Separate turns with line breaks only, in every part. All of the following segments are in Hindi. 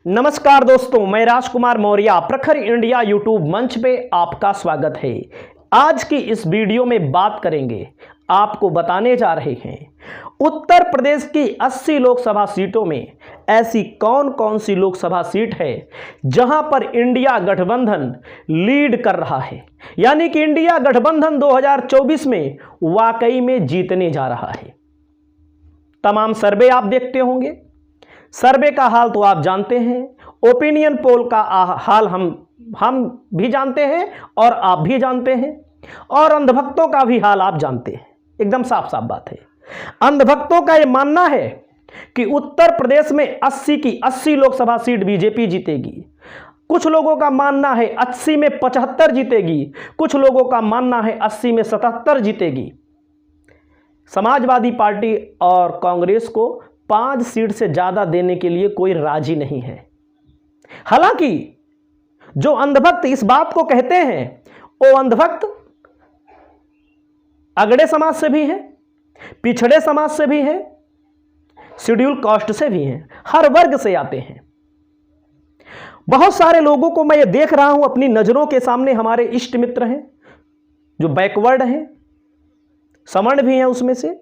नमस्कार दोस्तों, मैं राजकुमार मौर्य प्रखर इंडिया यूट्यूब मंच पे आपका स्वागत है। आज की इस वीडियो में बात करेंगे, आपको बताने जा रहे हैं उत्तर प्रदेश की 80 लोकसभा सीटों में ऐसी कौन कौन सी लोकसभा सीट है जहां पर इंडिया गठबंधन लीड कर रहा है, यानी कि इंडिया गठबंधन 2024 में वाकई में जीतने जा रहा है। तमाम सर्वे आप देखते होंगे, सर्वे का हाल तो आप जानते हैं, ओपिनियन पोल का हाल हम भी जानते हैं और आप भी जानते हैं, और अंधभक्तों का भी हाल आप जानते हैं। एकदम साफ साफ बात है। अंधभक्तों का यह मानना है कि उत्तर प्रदेश में 80 की 80 लोकसभा सीट बीजेपी जीतेगी। कुछ लोगों का मानना है 80 में 75 जीतेगी, कुछ लोगों का मानना है 80 में 77 जीतेगी। समाजवादी पार्टी और कांग्रेस को 5 सीट से ज्यादा देने के लिए कोई राजी नहीं है। हालांकि जो अंधभक्त इस बात को कहते हैं, वो अंधभक्त अगड़े समाज से भी हैं, पिछड़े समाज से भी हैं, शेड्यूल कास्ट से भी हैं, हर वर्ग से आते हैं। बहुत सारे लोगों को मैं ये देख रहा हूं अपनी नजरों के सामने, हमारे इष्ट मित्र हैं जो बैकवर्ड हैं, सवर्ण भी हैं उसमें से।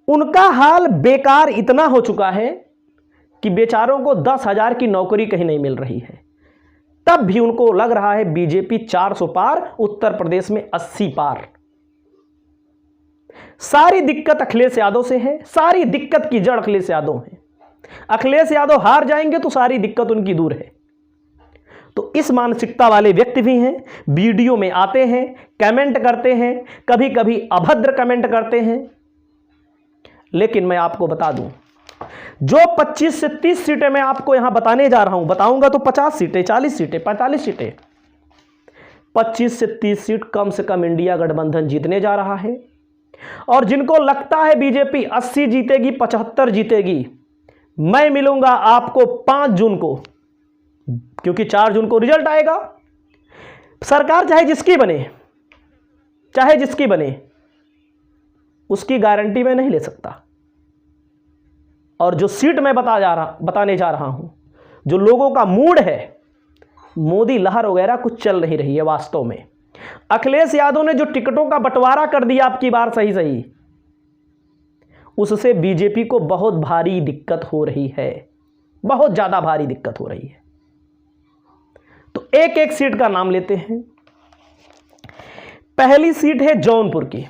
उनका हाल बेकार इतना हो चुका है कि बेचारों को 10,000 की नौकरी कहीं नहीं मिल रही है, तब भी उनको लग रहा है बीजेपी 400 पार, उत्तर प्रदेश में 80 पार। सारी दिक्कत अखिलेश यादव से है, सारी दिक्कत की जड़ अखिलेश यादव है। अखिलेश यादव हार जाएंगे तो सारी दिक्कत उनकी दूर है। तो इस मानसिकता वाले व्यक्ति भी हैं, वीडियो में आते हैं, कमेंट करते हैं, कभी कभी अभद्र कमेंट करते हैं। लेकिन मैं आपको बता दूं, जो 25 से 30 सीटें मैं आपको यहां बताने जा रहा हूं, बताऊंगा तो 50 सीटें, 40 सीटें, 45 सीटें, 25 से 30 सीट कम से कम इंडिया गठबंधन जीतने जा रहा है। और जिनको लगता है बीजेपी 80 जीतेगी, 75 जीतेगी, मैं मिलूंगा आपको 5 जून को, क्योंकि 4 जून को रिजल्ट आएगा। सरकार चाहे जिसकी बने, उसकी गारंटी मैं नहीं ले सकता। और जो सीट मैं बताने जा रहा हूं, जो लोगों का मूड है, मोदी लहर वगैरह कुछ चल नहीं रही है वास्तव में। अखिलेश यादव ने जो टिकटों का बंटवारा कर दिया आपकी बार सही, उससे बीजेपी को बहुत भारी दिक्कत हो रही है, बहुत ज्यादा भारी दिक्कत हो रही है। तो एक एक सीट का नाम लेते हैं। पहली सीट है जौनपुर की।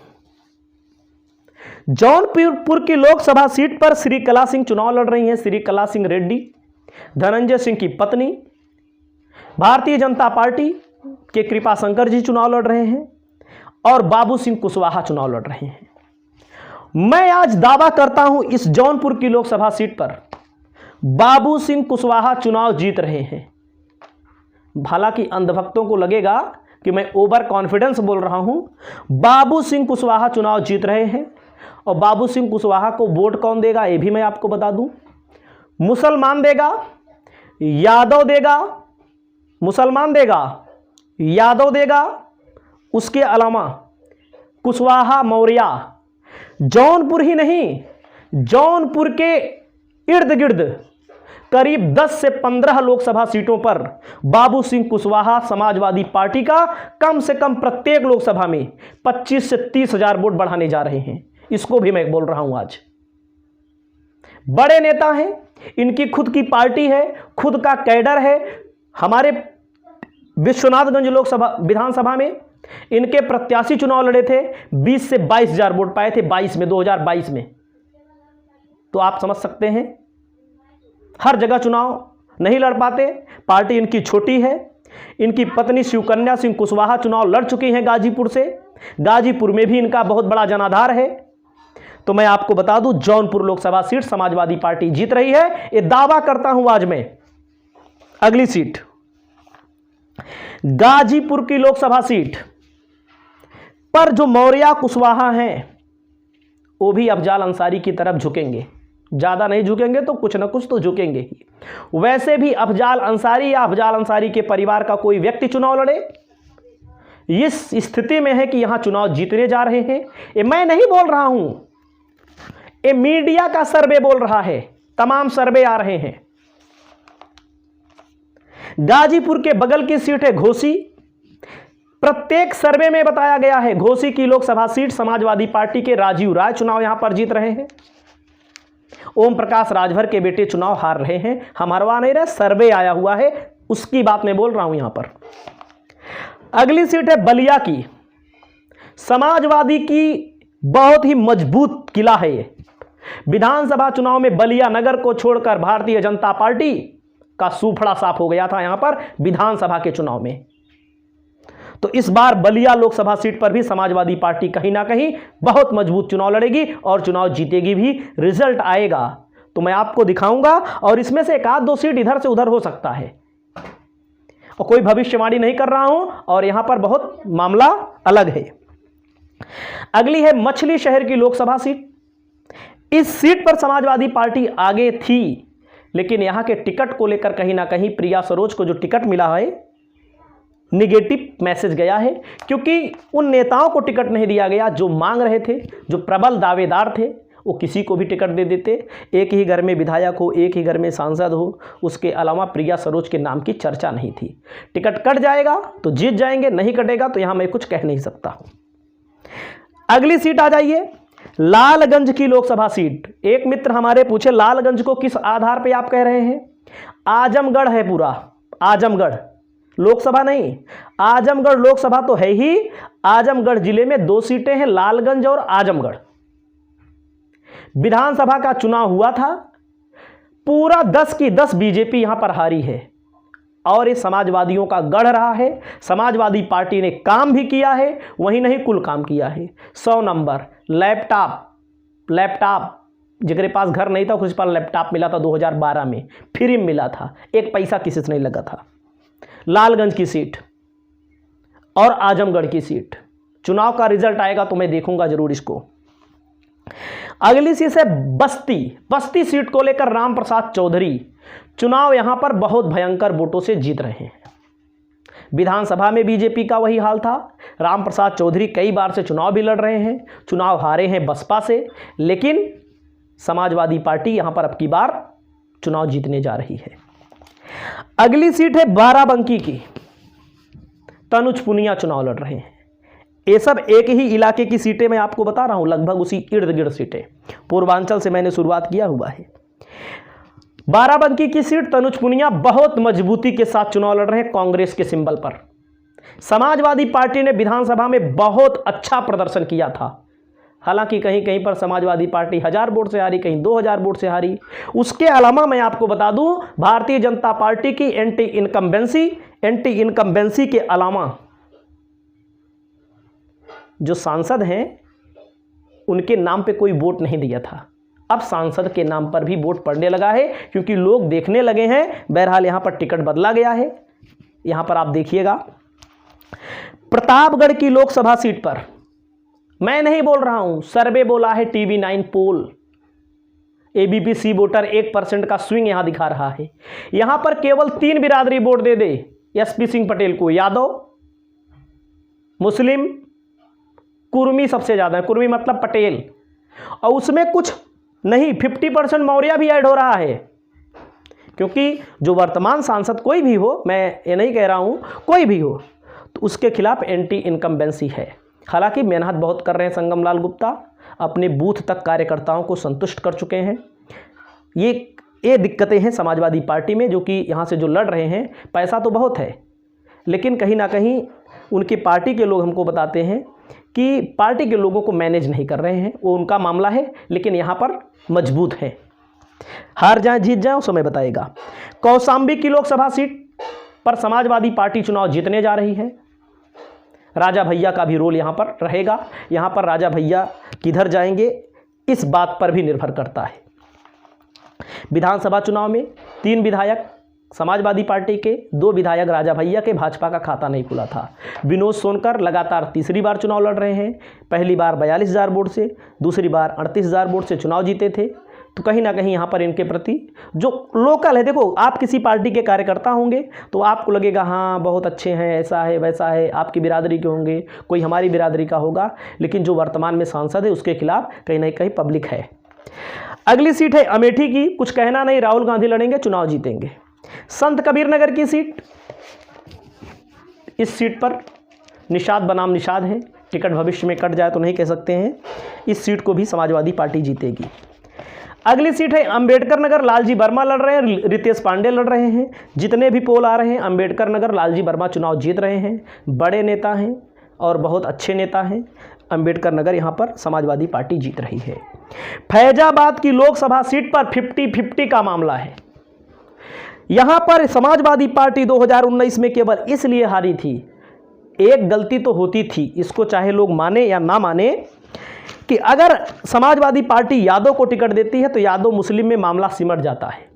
जौनपुर की लोकसभा सीट पर श्री कला सिंह चुनाव लड़ रही हैं। श्री कला सिंह रेड्डी, धनंजय सिंह की पत्नी, भारतीय जनता पार्टी के कृपा शंकर जी चुनाव लड़ रहे हैं, और बाबू सिंह कुशवाहा चुनाव लड़ रहे हैं। मैं आज दावा करता हूं इस जौनपुर की लोकसभा सीट पर बाबू सिंह कुशवाहा चुनाव जीत रहे हैं। हालांकि अंधभक्तों को लगेगा कि मैं ओवर कॉन्फिडेंस बोल रहा हूं। बाबू सिंह कुशवाहा चुनाव जीत रहे हैं। और बाबू सिंह कुशवाहा को वोट कौन देगा ये भी मैं आपको बता दूं। मुसलमान देगा, यादव देगा, मुसलमान देगा, यादव देगा, उसके अलावा कुशवाहा मौर्य। जौनपुर ही नहीं, जौनपुर के इर्द गिर्द करीब 10 से 15 लोकसभा सीटों पर बाबू सिंह कुशवाहा समाजवादी पार्टी का कम से कम प्रत्येक लोकसभा में 25 से 30,000 वोट बढ़ाने जा रहे हैं। इसको भी मैं बोल रहा हूं। आज बड़े नेता हैं, इनकी खुद की पार्टी है, खुद का कैडर है। हमारे विश्वनाथगंज लोकसभा विधानसभा में इनके प्रत्याशी चुनाव लड़े थे, 20 से 22,000 वोट पाए थे 2022 में। तो आप समझ सकते हैं, हर जगह चुनाव नहीं लड़ पाते। पार्टी इनकी छोटी है। इनकी पत्नी शिवकन्या सिंह कुशवाहा चुनाव लड़ चुकी हैं गाजीपुर से। गाजीपुर में भी इनका बहुत बड़ा जनाधार है। तो मैं आपको बता दूं, जौनपुर लोकसभा सीट समाजवादी पार्टी जीत रही है, ये दावा करता हूं आज मैं। अगली सीट गाजीपुर की लोकसभा सीट पर जो मौर्य कुशवाहा हैं, वो भी अफजाल अंसारी की तरफ झुकेंगे। ज्यादा नहीं झुकेंगे तो कुछ ना कुछ तो झुकेंगे ही। वैसे भी अफजाल अंसारी या अफजाल अंसारी के परिवार का कोई व्यक्ति चुनाव लड़े, इस स्थिति में है कि यहां चुनाव जीतने जा रहे हैं। ये मैं नहीं बोल रहा हूं, ये मीडिया का सर्वे बोल रहा है, तमाम सर्वे आ रहे हैं। गाजीपुर के बगल की सीट है घोसी। प्रत्येक सर्वे में बताया गया है घोसी की लोकसभा सीट समाजवादी पार्टी के राजीव राय चुनाव यहां पर जीत रहे हैं। ओम प्रकाश राजभर के बेटे चुनाव हार रहे हैं। हम हरवा नहीं रहे, सर्वे आया हुआ है, उसकी बात मैं बोल रहा हूं यहां पर। अगली सीट है बलिया की। समाजवादी की बहुत ही मजबूत किला है ये। विधानसभा चुनाव में बलिया नगर को छोड़कर भारतीय जनता पार्टी का सूफड़ा साफ हो गया था यहां पर विधानसभा के चुनाव में। तो इस बार बलिया लोकसभा सीट पर भी समाजवादी पार्टी कहीं ना कहीं बहुत मजबूत चुनाव लड़ेगी और चुनाव जीतेगी भी। रिजल्ट आएगा तो मैं आपको दिखाऊंगा और इसमें से एक आध दो सीट इधर से उधर हो सकता है और कोई भविष्यवाणी नहीं कर रहा हूं और यहां पर बहुत मामला अलग है। अगली है मछली शहर की लोकसभा सीट। इस सीट पर समाजवादी पार्टी आगे थी लेकिन यहां के टिकट को लेकर कहीं ना कहीं प्रिया सरोज को जो टिकट मिला है निगेटिव मैसेज गया है, क्योंकि उन नेताओं को टिकट नहीं दिया गया जो मांग रहे थे, जो प्रबल दावेदार थे। वो किसी को भी टिकट दे देते, एक ही घर में विधायक हो, एक ही घर में सांसद हो, उसके अलावा प्रिया सरोज के नाम की चर्चा नहीं थी। टिकट कट जाएगा तो जीत जाएंगे, नहीं कटेगा तो यहां मैं कुछ कह नहीं सकता हूं। अगली सीट आ जाइए, लालगंज की लोकसभा सीट। एक मित्र हमारे पूछे लालगंज को किस आधार पर आप कह रहे हैं? आजमगढ़ है पूरा, आजमगढ़ लोकसभा नहीं, आजमगढ़ लोकसभा तो है ही। आजमगढ़ जिले में 2 सीटें हैं, लालगंज और आजमगढ़। विधानसभा का चुनाव हुआ था, पूरा 10 की 10 बीजेपी यहां पर हारी है और ये समाजवादियों का गढ़ रहा है। समाजवादी पार्टी ने काम भी किया है, वही नहीं कुल काम किया है। 100 नंबर लैपटॉप जिसके पास घर नहीं था उस पर लैपटॉप मिला था 2012 में, फ्री में मिला था, एक पैसा किसी से नहीं लगा था। लालगंज की सीट और आजमगढ़ की सीट, चुनाव का रिजल्ट आएगा तो मैं देखूंगा जरूर इसको। अगली सीट है बस्ती सीट को लेकर राम प्रसाद चौधरी चुनाव यहां पर बहुत भयंकर वोटों से जीत रहे हैं। विधानसभा में बीजेपी का वही हाल था। राम प्रसाद चौधरी कई बार से चुनाव भी लड़ रहे हैं, चुनाव हारे हैं बसपा से, लेकिन समाजवादी पार्टी यहां पर अब की बार चुनाव जीतने जा रही है। अगली सीट है बाराबंकी की। तनुज पुनिया चुनाव लड़ रहे हैं। ये सब एक ही इलाके की सीटें मैं आपको बता रहा हूं, लगभग उसी इर्द गिर्द सीटें। पूर्वांचल से मैंने शुरुआत किया हुआ है। बाराबंकी की सीट तनुज पुनिया बहुत मजबूती के साथ चुनाव लड़ रहे हैं कांग्रेस के सिंबल पर। समाजवादी पार्टी ने विधानसभा में बहुत अच्छा प्रदर्शन किया था, हालांकि कहीं कहीं पर समाजवादी पार्टी 1000 वोट से हारी, कहीं 2000 वोट से हारी। उसके अलावा मैं आपको बता दूं भारतीय जनता पार्टी की एंटी इनकम्बेंसी के अलावा जो सांसद हैं उनके नाम पे कोई वोट नहीं दिया था। अब सांसद के नाम पर भी वोट पड़ने लगा है क्योंकि लोग देखने लगे हैं। बहरहाल यहां पर टिकट बदला गया है, यहां पर आप देखिएगा। प्रतापगढ़ की लोकसभा सीट पर मैं नहीं बोल रहा हूं, सर्वे बोला है, TV9 पोल, ABP वोटर 1% का स्विंग यहां दिखा रहा है। यहां पर केवल 3 बिरादरी वोट दे दे SP सिंह पटेल को, यादव, मुस्लिम, कुर्मी सबसे ज्यादा है, कुर्मी मतलब पटेल, और उसमें कुछ नहीं 50% मौर्य भी ऐड हो रहा है। क्योंकि जो वर्तमान सांसद कोई भी हो, मैं ये नहीं कह रहा हूं कोई भी हो, तो उसके खिलाफ एंटी इनकम्बेंसी है। हालांकि मेहनत बहुत कर रहे हैं संगम लाल गुप्ता, अपने बूथ तक कार्यकर्ताओं को संतुष्ट कर चुके हैं। ये दिक्कतें हैं समाजवादी पार्टी में, जो कि यहाँ से जो लड़ रहे हैं, पैसा तो बहुत है लेकिन कहीं ना कहीं उनकी पार्टी के लोग हमको बताते हैं कि पार्टी के लोगों को मैनेज नहीं कर रहे हैं। वो उनका मामला है, लेकिन यहाँ पर मजबूत है। हार जाए जीत जाए वो समय बताएगा। कौशाम्बी की लोकसभा सीट पर समाजवादी पार्टी चुनाव जीतने जा रही है। राजा भैया का भी रोल यहाँ पर रहेगा। यहाँ पर राजा भैया किधर जाएंगे इस बात पर भी निर्भर करता है। विधानसभा चुनाव में 3 विधायक समाजवादी पार्टी के, 2 विधायक राजा भैया के, भाजपा का खाता नहीं खुला था। विनोद सोनकर लगातार तीसरी बार चुनाव लड़ रहे हैं। पहली बार 42,000 वोट से, दूसरी बार 38,000 वोट से चुनाव जीते थे। तो कहीं ना कहीं यहाँ पर इनके प्रति जो लोकल है, देखो आप किसी पार्टी के कार्यकर्ता होंगे तो आपको लगेगा हाँ बहुत अच्छे हैं, ऐसा है वैसा है, आपकी बिरादरी के होंगे, कोई हमारी बिरादरी का होगा, लेकिन जो वर्तमान में सांसद है उसके खिलाफ कहीं ना कहीं पब्लिक है। अगली सीट है अमेठी की। कुछ कहना नहीं, राहुल गांधी लड़ेंगे, चुनाव जीतेंगे। संत कबीर नगर की सीट, इस सीट पर निषाद बनाम निषाद है, टिकट भविष्य में कट जाए तो नहीं कह सकते हैं। इस सीट को भी समाजवादी पार्टी जीतेगी। अगली सीट है अंबेडकर नगर, लालजी वर्मा लड़ रहे हैं, रितेश पांडे लड़ रहे हैं। जितने भी पोल आ रहे हैं अंबेडकर नगर लालजी वर्मा चुनाव जीत रहे हैं। बड़े नेता हैं और बहुत अच्छे नेता हैं। अंबेडकर नगर यहाँ पर समाजवादी पार्टी जीत रही है। फैजाबाद की लोकसभा सीट पर 50-50 का मामला है। यहाँ पर समाजवादी पार्टी 2019 में केवल इसलिए हारी थी, एक गलती तो होती थी, इसको चाहे लोग माने या ना माने, कि अगर समाजवादी पार्टी यादव को टिकट देती है तो यादव मुस्लिम में मामला सिमट जाता है।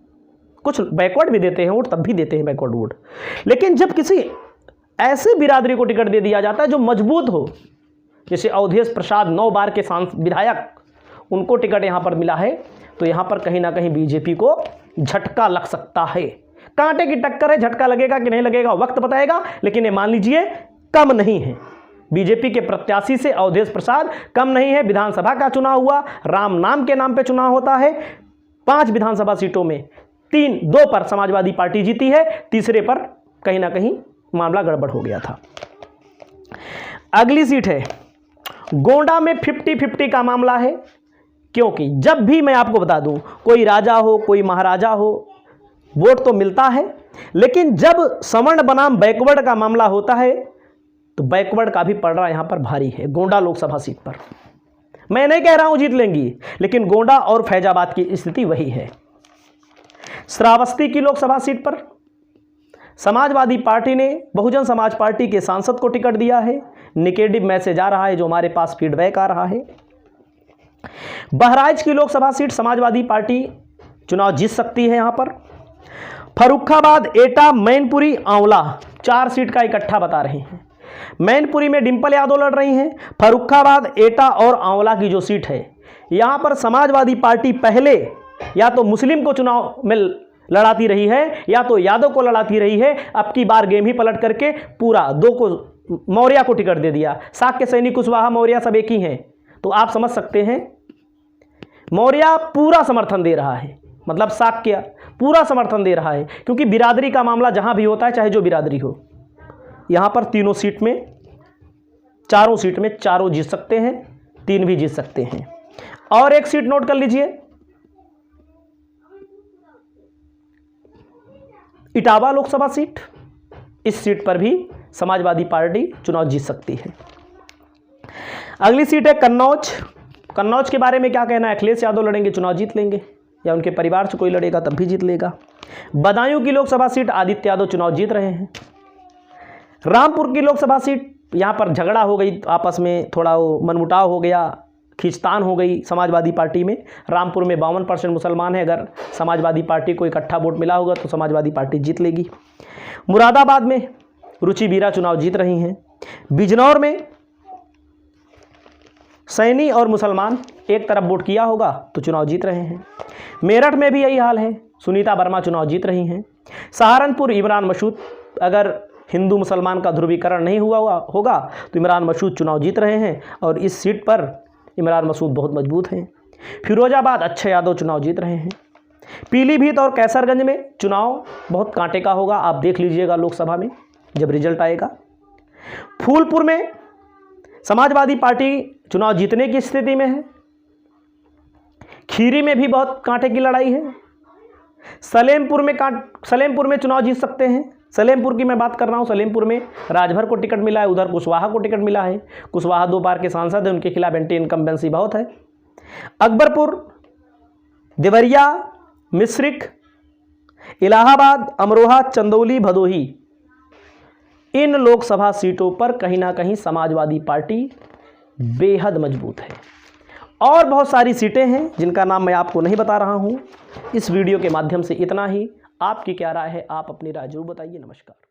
कुछ बैकवर्ड भी देते हैं वोट, तब भी देते हैं बैकवर्ड वोट। लेकिन जब किसी ऐसे बिरादरी को टिकट दे दिया जाता है जो मजबूत हो, जैसे अवधेश प्रसाद 9 बार के विधायक, उनको टिकट यहाँ पर मिला है, तो यहाँ पर कहीं ना कहीं बीजेपी को झटका लग सकता है। कांटे की टक्कर है, झटका लगेगा कि नहीं लगेगा वक्त बताएगा, लेकिन ये मान लीजिए कम नहीं है। बीजेपी के प्रत्याशी से अवधेश प्रसाद कम नहीं है। विधानसभा का चुनाव हुआ, राम नाम के नाम पे चुनाव होता है। 5 विधानसभा सीटों में 2 पर समाजवादी पार्टी जीती है, तीसरे पर कहीं ना कहीं मामला गड़बड़ हो गया था। अगली सीट है गोंडा में 50-50 का मामला है, क्योंकि जब भी मैं आपको बता दूं, कोई राजा हो कोई महाराजा हो, वोट तो मिलता है, लेकिन जब सवर्ण बनाम बैकवर्ड का मामला होता है तो बैकवर्ड का भी पलड़ा यहां पर भारी है। गोंडा लोकसभा सीट पर मैं नहीं कह रहा हूं जीत लेंगी, लेकिन गोंडा और फैजाबाद की स्थिति वही है। श्रावस्ती की लोकसभा सीट पर समाजवादी पार्टी ने बहुजन समाज पार्टी के सांसद को टिकट दिया है। निगेटिव मैसेज आ रहा है, जो हमारे पास फीडबैक आ रहा है। बहराइच की लोकसभा सीट समाजवादी पार्टी चुनाव जीत सकती है। यहां पर फर्रुखाबाद, एटा, मैनपुरी, आंवला 4 सीट का इकट्ठा बता रहे हैं। मैनपुरी में डिंपल यादव लड़ रही हैं। फर्रुखाबाद, एटा और आंवला की जो सीट है, यहां पर समाजवादी पार्टी पहले या तो मुस्लिम को चुनाव में लड़ाती रही है या तो यादव को लड़ाती रही है। अब की बार गेम ही पलट करके पूरा 2 को मौर्य को टिकट दे दिया। साक्य सैनी, कुशवाहा, मौर्य सब एक ही हैं, तो आप समझ सकते हैं मौर्य पूरा समर्थन दे रहा है, मतलब साक्य पूरा समर्थन दे रहा है, क्योंकि बिरादरी का मामला जहां भी होता है, चाहे जो बिरादरी हो, यहां पर 4 सीट में चारों जीत सकते हैं, 3 भी जीत सकते हैं। और एक सीट नोट कर लीजिए, इटावा लोकसभा सीट, इस सीट पर भी समाजवादी पार्टी चुनाव जीत सकती है। अगली सीट है कन्नौज। कन्नौज के बारे में क्या कहना है? अखिलेश यादव लड़ेंगे, चुनाव जीत लेंगे, या उनके परिवार से कोई लड़ेगा तब भी जीत लेगा। बदायूं की लोकसभा सीट आदित्य यादव चुनाव जीत रहे हैं। रामपुर की लोकसभा सीट, यहां पर झगड़ा हो गई, आपस में थोड़ा वो मनमुटाव हो गया, खींचतान हो गई समाजवादी पार्टी में। रामपुर में 52% मुसलमान है, अगर समाजवादी पार्टी को इकट्ठा वोट मिला होगा तो समाजवादी पार्टी जीत लेगी। मुरादाबाद में रुचि बीरा चुनाव जीत रही हैं। बिजनौर में सैनी और मुसलमान एक तरफ वोट किया होगा तो चुनाव जीत रहे हैं। मेरठ में भी यही हाल है, सुनीता वर्मा चुनाव जीत रही हैं। सहारनपुर इमरान मसूद, अगर हिंदू मुसलमान का ध्रुवीकरण नहीं हुआ होगा तो इमरान मसूद चुनाव जीत रहे हैं, और इस सीट पर इमरान मसूद बहुत मजबूत हैं। फिरोजाबाद अक्षय यादव चुनाव जीत रहे हैं। पीलीभीत और कैसरगंज में चुनाव बहुत कांटे का होगा, आप देख लीजिएगा लोकसभा में जब रिजल्ट आएगा। फूलपुर में समाजवादी पार्टी चुनाव जीतने की स्थिति में है। खीरी में भी बहुत कांटे की लड़ाई है। सलेमपुर में चुनाव जीत सकते हैं। सलेमपुर की मैं बात कर रहा हूं, सलेमपुर में राजभर को टिकट मिला है, उधर कुशवाहा को टिकट मिला है। कुशवाहा 2 बार के सांसद हैं, उनके खिलाफ एंटी इनकम्बेंसी बहुत है। अकबरपुर, देवरिया, मिश्रिख, इलाहाबाद, अमरोहा, चंदौली, भदोही, इन लोकसभा सीटों पर कहीं ना कहीं समाजवादी पार्टी बेहद मजबूत है। और बहुत सारी सीटें हैं जिनका नाम मैं आपको नहीं बता रहा हूं। इस वीडियो के माध्यम से इतना ही। आपकी क्या राय है? आप अपनी राय जरूर बताइए। नमस्कार।